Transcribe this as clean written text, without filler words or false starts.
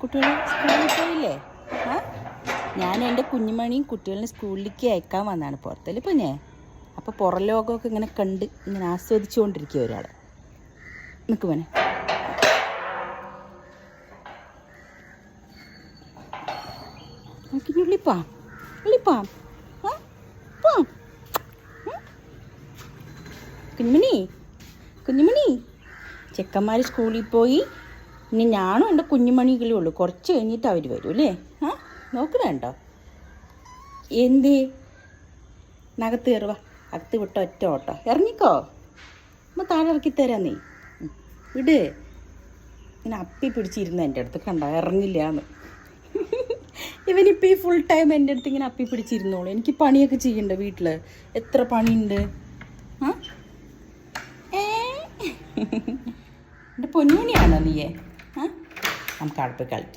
കുട്ടികൾ സ്കൂളിൽ പോയില്ലേ? ആ ഞാൻ എൻ്റെ കുഞ്ഞുമണിയും കുട്ടികളെ സ്കൂളിലേക്ക് അയക്കാൻ വന്നതാണ് പുറത്തല്ലേ പിന്നെ. അപ്പോൾ പുറം ലോകമൊക്കെ ഇങ്ങനെ കണ്ട് ഇങ്ങനെ ആസ്വദിച്ചുകൊണ്ടിരിക്കുക ഒരാൾ. നിൽക്ക് മോനെ. നമുക്ക് ഉള്ളിപ്പാം ഉള്ളിപ്പാം ആ പാം. കുഞ്ഞുമണി കുഞ്ഞുമണി, ചെക്കന്മാർ സ്കൂളിൽ പോയി. ഇനി ഞാനും എൻ്റെ കുഞ്ഞുമണികളേ ഉള്ളൂ. കുറച്ച് കഴിഞ്ഞിട്ട് അവർ വരും അല്ലേ? ആ നോക്കുന്നുണ്ടോ? എന്ത് നകത്ത് കയറുക, അകത്ത് വിട്ട ഒറ്റ ഓട്ടോ. ഇറങ്ങിക്കോ, നമ്മൾ താഴെ ഇറക്കി തരാം. നീ വിട്. ഇങ്ങനെ അപ്പി പിടിച്ചിരുന്ന എൻ്റെ അടുത്ത് കണ്ടോ, ഇറങ്ങില്ലാന്ന്. ഇവനിപ്പോൾ ഈ ഫുൾ ടൈം എൻ്റെ അടുത്ത് ഇങ്ങനെ അപ്പി പിടിച്ചിരുന്നോളൂ. എനിക്ക് പണിയൊക്കെ ചെയ്യണ്ട വീട്ടിൽ, എത്ര പണിയുണ്ട്. ആ എൻ്റെ പൊന്നുമണിയാണോ നീയെ? ആ നമുക്ക് അടുപ്പ് കളിക്കാം.